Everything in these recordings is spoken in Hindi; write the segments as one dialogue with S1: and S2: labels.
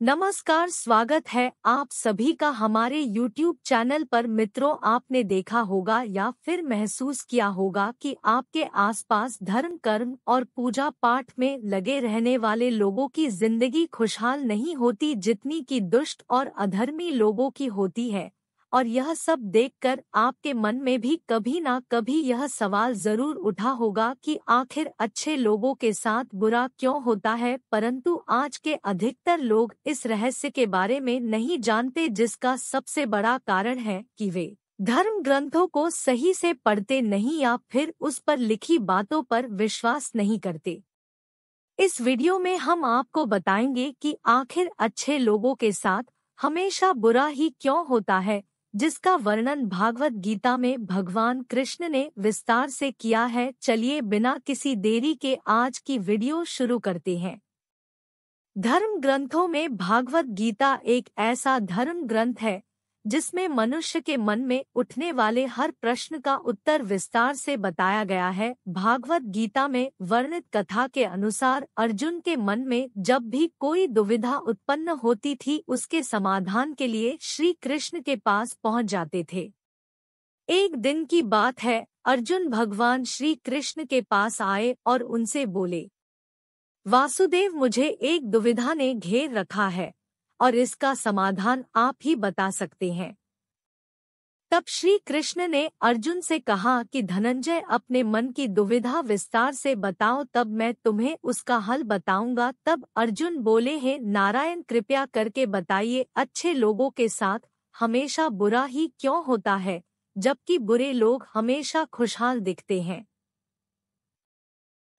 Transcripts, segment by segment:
S1: नमस्कार, स्वागत है आप सभी का हमारे YouTube चैनल पर। मित्रों, आपने देखा होगा या फिर महसूस किया होगा कि आपके आसपास धर्म, कर्म और पूजा पाठ में लगे रहने वाले लोगों की जिंदगी खुशहाल नहीं होती जितनी कि दुष्ट और अधर्मी लोगों की होती है। और यह सब देखकर आपके मन में भी कभी ना कभी यह सवाल जरूर उठा होगा कि आखिर अच्छे लोगों के साथ बुरा क्यों होता है। परंतु आज के अधिकतर लोग इस रहस्य के बारे में नहीं जानते, जिसका सबसे बड़ा कारण है कि वे धर्म ग्रंथों को सही से पढ़ते नहीं या फिर उस पर लिखी बातों पर विश्वास नहीं करते। इस वीडियो में हम आपको बताएंगे कि आखिर अच्छे लोगों के साथ हमेशा बुरा ही क्यों होता है, जिसका वर्णन भागवत गीता में भगवान कृष्ण ने विस्तार से किया है। चलिए बिना किसी देरी के आज की वीडियो शुरू करते हैं। धर्म ग्रंथों में भागवत गीता एक ऐसा धर्म ग्रंथ है जिसमें मनुष्य के मन में उठने वाले हर प्रश्न का उत्तर विस्तार से बताया गया है। भागवत गीता में वर्णित कथा के अनुसार अर्जुन के मन में जब भी कोई दुविधा उत्पन्न होती थी, उसके समाधान के लिए श्री कृष्ण के पास पहुंच जाते थे। एक दिन की बात है, अर्जुन भगवान श्री कृष्ण के पास आए और उनसे बोले, वासुदेव, मुझे एक दुविधा ने घेर रखा है और इसका समाधान आप ही बता सकते हैं। तब श्री कृष्ण ने अर्जुन से कहा कि धनंजय, अपने मन की दुविधा विस्तार से बताओ, तब मैं तुम्हें उसका हल बताऊंगा। तब अर्जुन बोले, हे नारायण, कृपया करके बताइए, अच्छे लोगों के साथ हमेशा बुरा ही क्यों होता है जबकि बुरे लोग हमेशा खुशहाल दिखते हैं।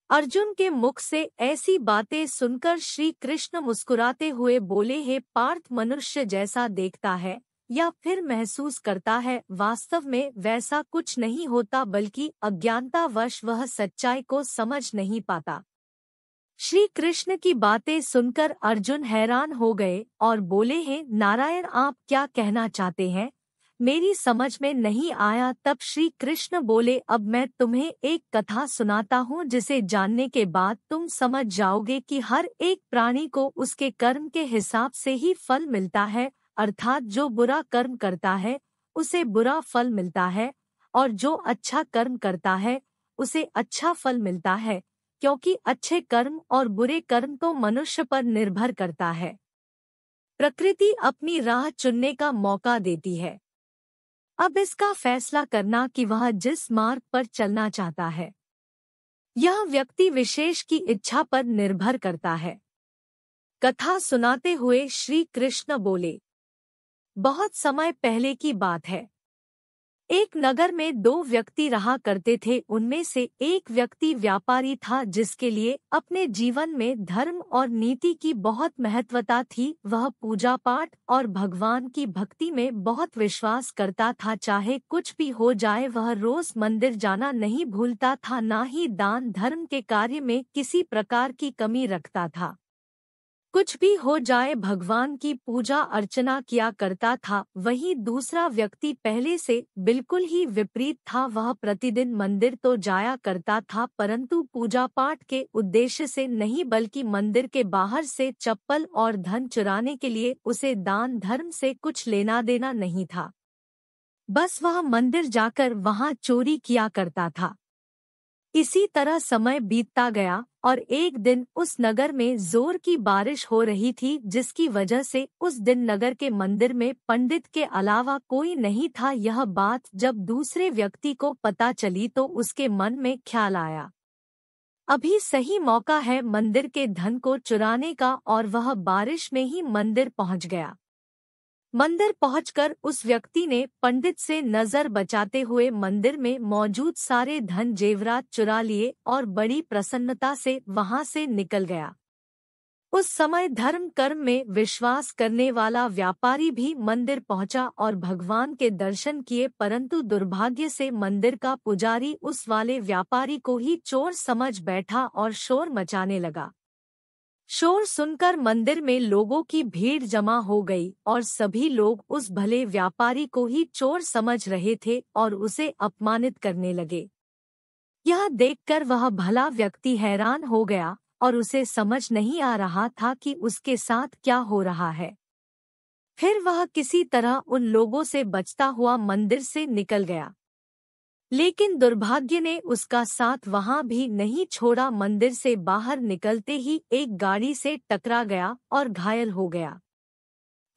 S1: अर्जुन के मुख से ऐसी बातें सुनकर श्री कृष्ण मुस्कुराते हुए बोले, हे पार्थ, मनुष्य जैसा देखता है या फिर महसूस करता है, वास्तव में वैसा कुछ नहीं होता, बल्कि अज्ञानतावश वह सच्चाई को समझ नहीं पाता। श्री कृष्ण की बातें सुनकर अर्जुन हैरान हो गए और बोले, हे नारायण, आप क्या कहना चाहते हैं, मेरी समझ में नहीं आया। तब श्री कृष्ण बोले, अब मैं तुम्हें एक कथा सुनाता हूँ, जिसे जानने के बाद तुम समझ जाओगे कि हर एक प्राणी को उसके कर्म के हिसाब से ही फल मिलता है। अर्थात जो बुरा कर्म करता है उसे बुरा फल मिलता है और जो अच्छा कर्म करता है उसे अच्छा फल मिलता है, क्योंकि अच्छे कर्म और बुरे कर्म तो मनुष्य पर निर्भर करता है। प्रकृति अपनी राह चुनने का मौका देती है, अब इसका फैसला करना कि वह जिस मार्ग पर चलना चाहता है यह व्यक्ति विशेष की इच्छा पर निर्भर करता है। कथा सुनाते हुए श्री कृष्ण बोले, बहुत समय पहले की बात है, एक नगर में दो व्यक्ति रहा करते थे। उनमें से एक व्यक्ति व्यापारी था, जिसके लिए अपने जीवन में धर्म और नीति की बहुत महत्वता थी। वह पूजा पाठ और भगवान की भक्ति में बहुत विश्वास करता था। चाहे कुछ भी हो जाए, वह रोज मंदिर जाना नहीं भूलता था, ना ही दान धर्म के कार्य में किसी प्रकार की कमी रखता था। कुछ भी हो जाए, भगवान की पूजा अर्चना किया करता था। वहीं दूसरा व्यक्ति पहले से बिल्कुल ही विपरीत था। वह प्रतिदिन मंदिर तो जाया करता था, परंतु पूजा पाठ के उद्देश्य से नहीं, बल्कि मंदिर के बाहर से चप्पल और धन चुराने के लिए। उसे दान धर्म से कुछ लेना देना नहीं था, बस वह मंदिर जाकर वहां चोरी किया करता था। इसी तरह समय बीतता गया और एक दिन उस नगर में जोर की बारिश हो रही थी, जिसकी वजह से उस दिन नगर के मंदिर में पंडित के अलावा कोई नहीं था। यह बात जब दूसरे व्यक्ति को पता चली तो उसके मन में ख्याल आया, अभी सही मौका है मंदिर के धन को चुराने का, और वह बारिश में ही मंदिर पहुंच गया। मंदिर पहुंचकर उस व्यक्ति ने पंडित से नजर बचाते हुए मंदिर में मौजूद सारे धन जेवरात चुरा लिए और बड़ी प्रसन्नता से वहां से निकल गया। उस समय धर्म कर्म में विश्वास करने वाला व्यापारी भी मंदिर पहुंचा और भगवान के दर्शन किए, परंतु दुर्भाग्य से मंदिर का पुजारी उस वाले व्यापारी को ही चोर समझ बैठा और शोर मचाने लगा। शोर सुनकर मंदिर में लोगों की भीड़ जमा हो गई और सभी लोग उस भले व्यापारी को ही चोर समझ रहे थे और उसे अपमानित करने लगे। यह देखकर वह भला व्यक्ति हैरान हो गया और उसे समझ नहीं आ रहा था कि उसके साथ क्या हो रहा है। फिर वह किसी तरह उन लोगों से बचता हुआ मंदिर से निकल गया। लेकिन दुर्भाग्य ने उसका साथ वहां भी नहीं छोड़ा। मंदिर से बाहर निकलते ही एक गाड़ी से टकरा गया और घायल हो गया।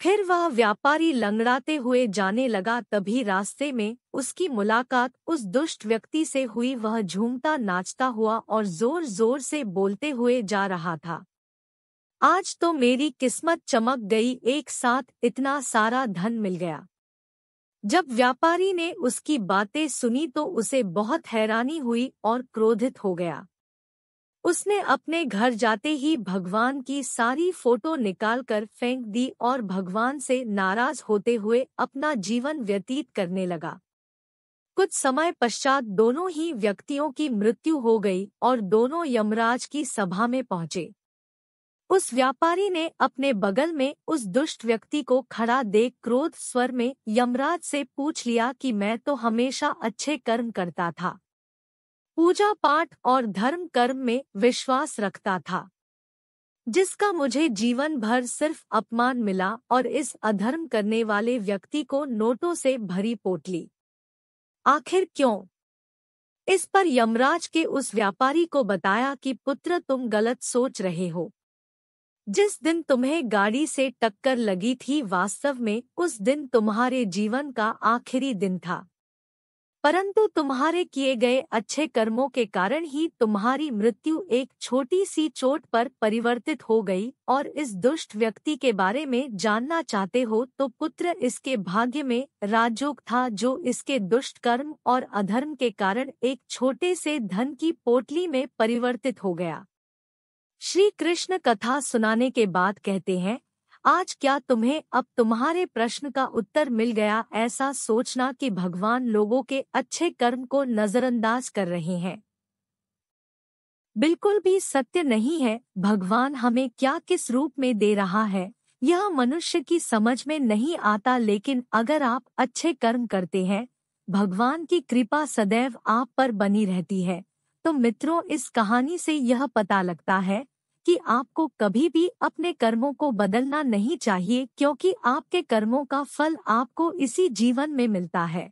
S1: फिर वह व्यापारी लंगड़ाते हुए जाने लगा। तभी रास्ते में उसकी मुलाकात उस दुष्ट व्यक्ति से हुई। वह झूमता नाचता हुआ और जोर जोर से बोलते हुए जा रहा था, आज तो मेरी किस्मत चमक गई, एक साथ इतना सारा धन मिल गया। जब व्यापारी ने उसकी बातें सुनी तो उसे बहुत हैरानी हुई और क्रोधित हो गया। उसने अपने घर जाते ही भगवान की सारी फोटो निकालकर फेंक दी और भगवान से नाराज होते हुए अपना जीवन व्यतीत करने लगा। कुछ समय पश्चात दोनों ही व्यक्तियों की मृत्यु हो गई और दोनों यमराज की सभा में पहुंचे। उस व्यापारी ने अपने बगल में उस दुष्ट व्यक्ति को खड़ा देख क्रोध स्वर में यमराज से पूछ लिया कि मैं तो हमेशा अच्छे कर्म करता था, पूजा पाठ और धर्म कर्म में विश्वास रखता था, जिसका मुझे जीवन भर सिर्फ अपमान मिला और इस अधर्म करने वाले व्यक्ति को नोटों से भरी पोटली। आखिर क्यों? इस पर यमराज के उस व्यापारी को बताया कि पुत्र, तुम गलत सोच रहे हो। जिस दिन तुम्हें गाड़ी से टक्कर लगी थी, वास्तव में उस दिन तुम्हारे जीवन का आखिरी दिन था, परंतु तुम्हारे किए गए अच्छे कर्मों के कारण ही तुम्हारी मृत्यु एक छोटी सी चोट पर परिवर्तित हो गई। और इस दुष्ट व्यक्ति के बारे में जानना चाहते हो तो पुत्र, इसके भाग्य में राजयोग था जो इसके दुष्ट कर्म और अधर्म के कारण एक छोटे से धन की पोटली में परिवर्तित हो गया। श्री कृष्ण कथा सुनाने के बाद कहते हैं, आज क्या तुम्हें अब तुम्हारे प्रश्न का उत्तर मिल गया? ऐसा सोचना कि भगवान लोगों के अच्छे कर्म को नजरअंदाज कर रहे हैं, बिल्कुल भी सत्य नहीं है। भगवान हमें क्या किस रूप में दे रहा है, यह मनुष्य की समझ में नहीं आता। लेकिन अगर आप अच्छे कर्म करते हैं, भगवान की कृपा सदैव आप पर बनी रहती है। तो मित्रों, इस कहानी से यह पता लगता है कि आपको कभी भी अपने कर्मों को बदलना नहीं चाहिए, क्योंकि आपके कर्मों का फल आपको इसी जीवन में मिलता है,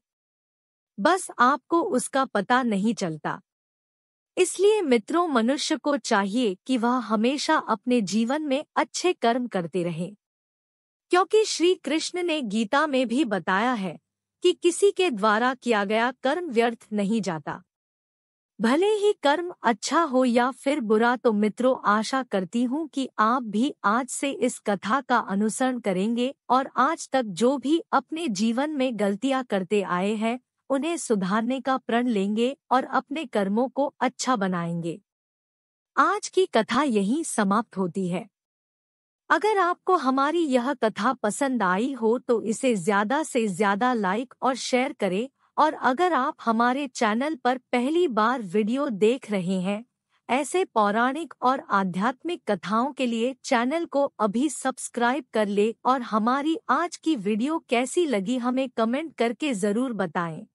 S1: बस आपको उसका पता नहीं चलता। इसलिए मित्रों, मनुष्य को चाहिए कि वह हमेशा अपने जीवन में अच्छे कर्म करते रहे, क्योंकि श्री कृष्ण ने गीता में भी बताया है कि किसी के द्वारा किया गया कर्म व्यर्थ नहीं जाता, भले ही कर्म अच्छा हो या फिर बुरा। तो मित्रों, आशा करती हूँ कि आप भी आज से इस कथा का अनुसरण करेंगे और आज तक जो भी अपने जीवन में गलतियाँ करते आए हैं उन्हें सुधारने का प्रण लेंगे और अपने कर्मों को अच्छा बनाएंगे। आज की कथा यहीं समाप्त होती है। अगर आपको हमारी यह कथा पसंद आई हो तो इसे ज़्यादा से ज़्यादा लाइक और शेयर करें। और अगर आप हमारे चैनल पर पहली बार वीडियो देख रहे हैं, ऐसे पौराणिक और आध्यात्मिक कथाओं के लिए चैनल को अभी सब्सक्राइब कर ले और हमारी आज की वीडियो कैसी लगी हमें कमेंट करके ज़रूर बताएं।